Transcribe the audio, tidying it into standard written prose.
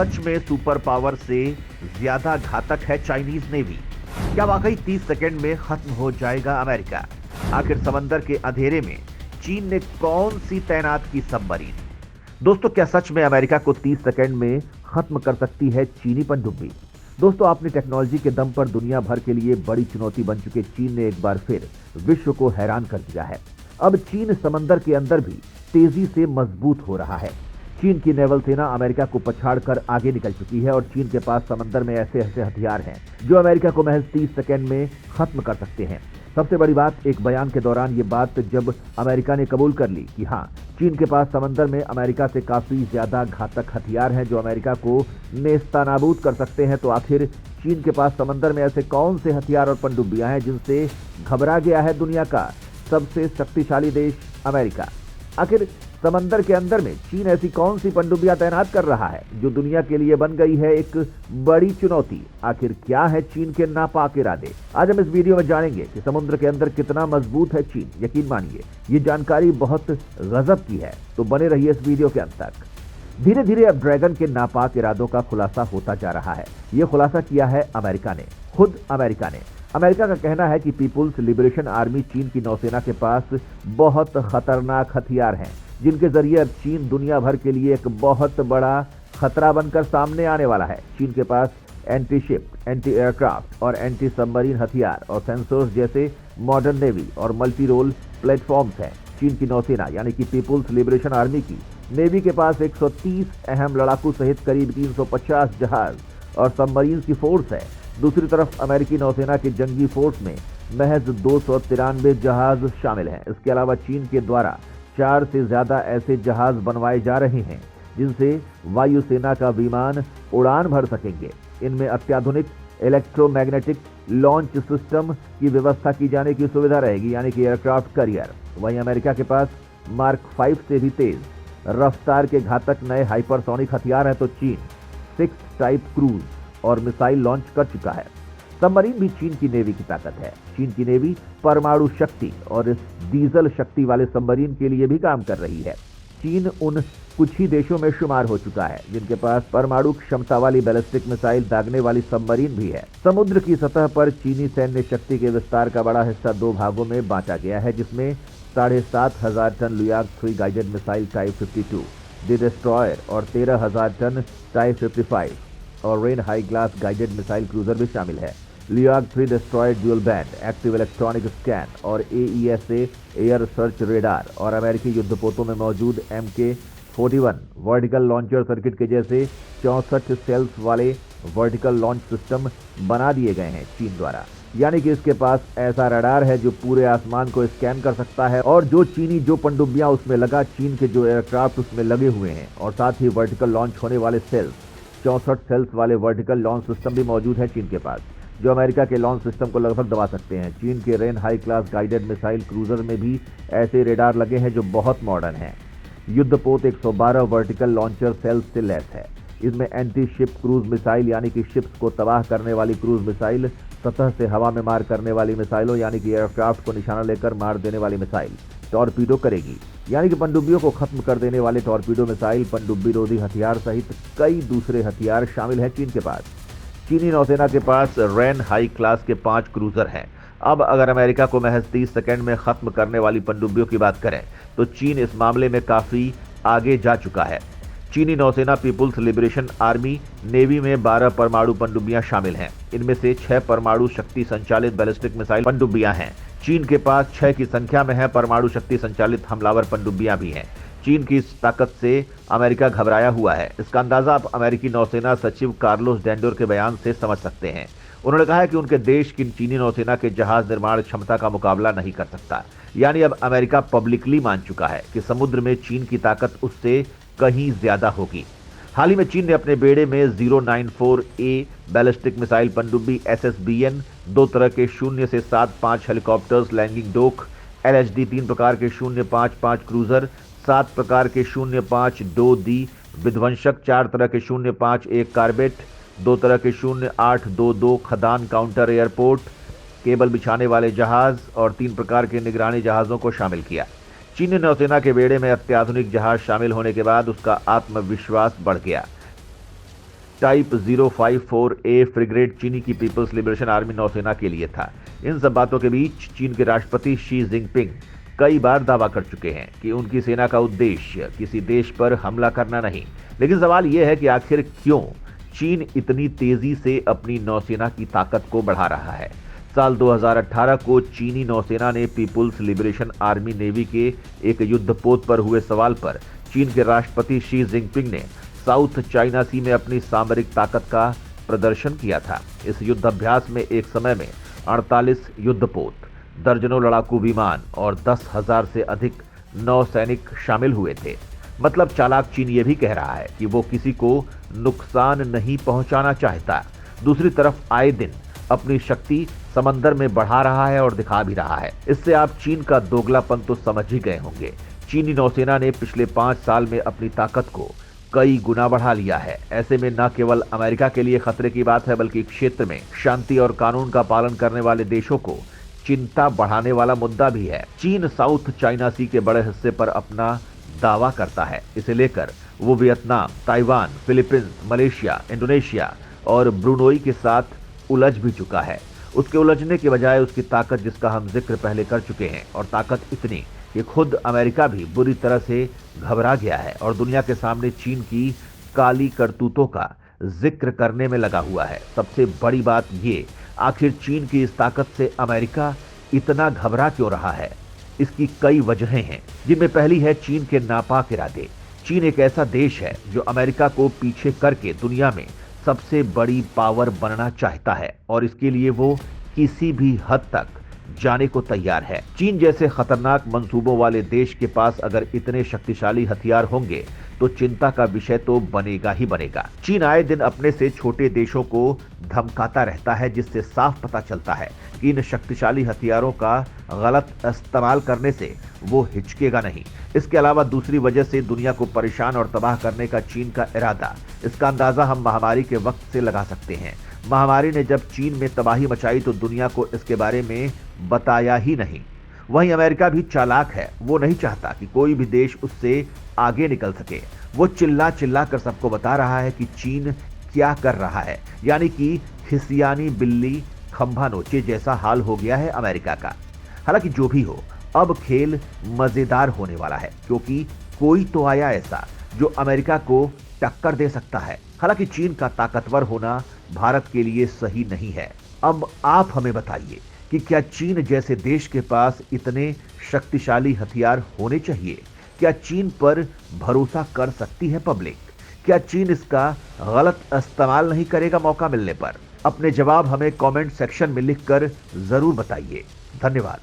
सच में super power से ज्यादा घातक है चाइनीज नेवी? क्या वाकई 30 सेकंड में खत्म हो जाएगा अमेरिका? आखिर समंदर के अंधेरे में चीन ने कौन सी तैनात की सबमरीन? दोस्तों, क्या सच में अमेरिका को 30 सेकंड में खत्म कर सकती है चीनी पनडुब्बी? दोस्तों, अपनी टेक्नोलॉजी के दम पर दुनिया भर के लिए बड़ी चुनौती बन चुके चीन ने एक बार फिर विश्व को हैरान कर दिया है। अब चीन समंदर के अंदर भी तेजी से मजबूत हो रहा है। चीन की नेवल सेना अमेरिका को पछाड़कर आगे निकल चुकी है और चीन के पास समंदर में ऐसे ऐसे हथियार हैं जो अमेरिका को महज 30 सेकंड में खत्म कर सकते हैं। सबसे बड़ी बात, एक बयान के दौरान ये बात जब अमेरिका ने कबूल कर ली कि हाँ, चीन के पास समंदर में अमेरिका से काफी ज्यादा घातक हथियार हैं जो अमेरिका को नेस्तनाबूद कर सकते हैं, तो आखिर चीन के पास समंदर में ऐसे कौन से हथियार और पनडुब्बियां हैं जिनसे घबरा गया है दुनिया का सबसे शक्तिशाली देश अमेरिका? आखिर समंदर के अंदर में चीन ऐसी कौन सी पनडुब्बियां तैनात कर रहा है जो दुनिया के लिए बन गई है एक बड़ी चुनौती? आखिर क्या है चीन के नापाक इरादे? आज हम इस वीडियो में जानेंगे कि समुद्र के अंदर कितना मजबूत है चीन। यकीन मानिए, ये जानकारी बहुत गजब की है, तो बने रहिए इस वीडियो के अंत तक। धीरे धीरे अब ड्रैगन के नापाक इरादों का खुलासा होता जा रहा है। यह खुलासा किया है अमेरिका ने, खुद अमेरिका ने। अमेरिका का कहना है कि पीपुल्स लिबरेशन आर्मी चीन की नौसेना के पास बहुत खतरनाक हथियार हैं जिनके जरिए अब चीन दुनिया भर के लिए एक बहुत बड़ा खतरा बनकर सामने आने वाला है। चीन के पास एंटी शिप, एंटी एयरक्राफ्ट और एंटी सबमरीन हथियार और सेंसर्स जैसे मॉडर्न नेवी और मल्टी रोल प्लेटफॉर्म्स हैं। चीन की नौसेना यानी कि पीपुल्स लिबरेशन आर्मी की नेवी के पास 130 अहम लड़ाकू सहित करीब 350 जहाज और सबमरीन की फोर्स है। दूसरी तरफ अमेरिकी नौसेना की जंगी फोर्स में महज 293 जहाज शामिल हैं। इसके अलावा चीन के द्वारा 4 से ज्यादा ऐसे जहाज बनवाए जा रहे हैं जिनसे वायुसेना का विमान उड़ान भर सकेंगे। इनमें अत्याधुनिक इलेक्ट्रोमैग्नेटिक लॉन्च सिस्टम की व्यवस्था की जाने की सुविधा रहेगी, यानी कि एयरक्राफ्ट कैरियर। वहीं अमेरिका के पास मार्क 5 से भी तेज रफ्तार के घातक नए हाइपरसोनिक हथियार हैं, तो चीन 6 टाइप क्रूज और मिसाइल लॉन्च कर चुका है। सबमरीन भी चीन की नेवी की ताकत है। चीन की नेवी परमाणु शक्ति और इस डीजल शक्ति वाले सबमरीन के लिए भी काम कर रही है। चीन उन कुछ ही देशों में शुमार हो चुका है जिनके पास परमाणु क्षमता वाली बैलिस्टिक मिसाइल दागने वाली सबमरीन भी है। समुद्र की सतह पर चीनी सैन्य शक्ति के विस्तार का बड़ा हिस्सा 2 भागों में बांटा गया है, जिसमें 7,500 ton Luyang 3 guided missile type 52 the destroyer और 13,000 टन टाइप 55 और Renhai class guided missile cruiser भी शामिल है। Luyang 3 destroyer dual band active electronic scan और AESA एयर सर्च रेडार और अमेरिकी युद्धपोतों में मौजूद MK-41 वर्टिकल लॉन्चर सर्किट के जैसे 64 सेल्स वाले वर्टिकल लॉन्च सिस्टम बना दिए गए हैं चीन द्वारा। यानी कि इसके पास ऐसा रडार है जो पूरे आसमान को स्कैन कर सकता है और जो पनडुब्बियां उसमें लगा, चीन के जो एयरक्राफ्ट उसमें लगे हुए हैं और साथ ही वर्टिकल लॉन्च होने वाले सेल्स, 64 सेल्स वाले वर्टिकल लॉन्च सिस्टम भी मौजूद है चीन के पास, जो अमेरिका के लॉन्च सिस्टम को लगभग दबा सकते हैं। चीन के rain high class guided missile cruiser में भी ऐसे रेडार लगे हैं जो बहुत मॉडर्न हैं। युद्धपोत 112 वर्टिकल लॉन्चर सेल्स से लैस है। इसमें एंटी शिप क्रूज मिसाइल यानी कि शिप्स को तबाह करने वाली क्रूज मिसाइल, सतह से हवा में मार करने वाली मिसाइलों यानी कि एयरक्राफ्ट को निशाना लेकर मार देने वाली मिसाइल, टॉर्पीडो करेगी यानी कि पनडुब्बियों को खत्म कर देने वाले टॉर्पीडो मिसाइल, पनडुब्बी रोधी हथियार सहित कई दूसरे हथियार शामिल हैं चीन के पास। चीनी नौसेना के पास रेन हाई क्लास के 5 क्रूजर हैं। अब अगर अमेरिका को महज 30 सेकंड में खत्म करने वाली पनडुब्बियों की बात करें तो चीन इस मामले में काफी आगे जा चुका है। चीनी नौसेना पीपुल्स लिबरेशन आर्मी नेवी में 12 परमाणु पनडुब्बियां शामिल हैं। इनमें से 6 परमाणु शक्ति संचालित बैलिस्टिक मिसाइल पनडुब्बियां हैं। चीन के पास 6 की संख्या में है परमाणु शक्ति संचालित हमलावर पनडुब्बियां भी हैं। चीन की इस ताकत से अमेरिका घबराया हुआ है। इसका अंदाजा आप अमेरिकी नौसेना सचिव कार्लोस डेंडोर के बयान से समझ सकते हैं। उन्होंने कहा है कि उनके देश की चीनी नौसेना के जहाज निर्माण क्षमता का मुकाबला नहीं कर सकता। यानी अब अमेरिका पब्लिकली मान चुका है कि समुद्र में चीन की ताकत उससे कहीं ज्यादा होगी। हाल ही में चीन ने अपने बेड़े में 094A बैलिस्टिक मिसाइल पनडुब्बी SSBN, 2 तरह के 0 से 7-5 हेलीकॉप्टर्स लैंडिंग डोक, LHD 3 प्रकार के 055 क्रूजर, 7 प्रकार के 052D विध्वंसक, 4 तरह के 051 कार्बेट, 2 तरह के 0822 खदान काउंटर एयरपोर्ट केबल बिछाने वाले जहाज और 3 प्रकार के निगरानी जहाजों को शामिल किया। चीनी नौसेना के बेड़े में अत्याधुनिक जहाज शामिल होने के बाद उसका आत्मविश्वास बढ़ गया। टाइप 054A फ्रिगेट चीनी की पीपल्स लिबरेशन आर्मी नौसेना के लिए था। इन सब बातों के बीच चीन के राष्ट्रपति शी जिनपिंग कई बार दावा कर चुके हैं कि उनकी सेना का उद्देश्य किसी देश पर हमला करना नहीं। लेकिन सवाल यह है कि आखिर क्यों चीन इतनी तेजी से अपनी नौसेना की ताकत को बढ़ा रहा है। साल 2018 को चीनी नौसेना ने पीपुल्स लिबरेशन आर्मी नेवी के एक युद्धपोत पर हुए सवाल पर चीन के राष्ट्रपति शी जिनपिंग ने साउथ चाइना सी में अपनी सामरिक ताकत का प्रदर्शन किया था। इस युद्धाभ्यास में एक समय में 48 युद्धपोत, दर्जनों लड़ाकू विमान और 10,000 से अधिक नौसैनिक शामिल हुए थे। मतलब चालाक चीन ये भी कह रहा है कि वो किसी को नुकसान नहीं पहुंचाना चाहता। दूसरी तरफ आए दिन अपनी शक्ति समंदर में बढ़ा रहा है और दिखा भी रहा है। इससे आप चीन का दोगलापन तो समझ ही गए होंगे। चीनी नौसेना ने पिछले 5 साल में अपनी ताकत को कई गुना बढ़ा लिया है। ऐसे में न केवल अमेरिका के लिए खतरे की बात है, बल्कि क्षेत्र में शांति और कानून का पालन करने वाले देशों को चिंता बढ़ाने वाला मुद्दा भी है। चीन साउथ चाइना सी के बड़े हिस्से पर अपना दावा करता है। इसे लेकर वो Vietnam, Taiwan, Philippines, Malaysia, Indonesia और ब्रुनोई के साथ उलझ भी चुका है। उसके उलझने के बजाय उसकी ताकत, जिसका हम जिक्र पहले कर चुके हैं, और ताकत इतनी कि खुद अमेरिका भी बुरी तरह से घबरा गया है और दुनिया के सामने चीन की काली करतूतों का जिक्र करने में लगा हुआ है। सबसे बड़ी बात ये, आखिर चीन की इस ताकत से अमेरिका इतना घबरा क्यों रहा है? इसकी कई वजहें हैं, जिनमें पहली है चीन के नापाक इरादे। चीन एक ऐसा देश है जो अमेरिका को पीछे करके दुनिया में सबसे बड़ी पावर बनना चाहता है और इसके लिए वो किसी भी हद तक जाने को तैयार है। चीन जैसे खतरनाक मंसूबों वाले देश के पास अगर इतने शक्तिशाली हथियार होंगे तो चिंता का विषय तो बनेगा ही बनेगा। चीन आए दिन अपने से छोटे देशों को धमकाता रहता है, जिससे साफ पता चलता है कि इन शक्तिशाली हथियारों का गलत इस्तेमाल करने से वो हिचकेगा नहीं। इसके अलावा दूसरी वजह से दुनिया को परेशान और तबाह करने का चीन का इरादा, इसका अंदाजा हम महामारी के वक्त से लगा सकते हैं। महामारी ने जब चीन में तबाही मचाई तो दुनिया को इसके बारे में बताया ही नहीं। वहीं अमेरिका भी चालाक है, वो नहीं चाहता कि कोई भी देश उससे आगे निकल सके। वो चिल्ला चिल्ला कर सबको बता रहा है कि चीन क्या कर रहा है, यानी कि हिसियानी बिल्ली खंभा नोचे जैसा हाल हो गया है अमेरिका का। हालांकि जो भी हो, अब खेल मजेदार होने वाला है, क्योंकि कोई तो आया ऐसा जो अमेरिका को टक्कर दे सकता है। हालांकि चीन का ताकतवर होना भारत के लिए सही नहीं है। अब आप हमें बताइए कि क्या चीन जैसे देश के पास इतने शक्तिशाली हथियार होने चाहिए? क्या चीन पर भरोसा कर सकती है पब्लिक? क्या चीन इसका गलत इस्तेमाल नहीं करेगा मौका मिलने पर? अपने जवाब हमें कमेंट सेक्शन में लिखकर जरूर बताइए। धन्यवाद।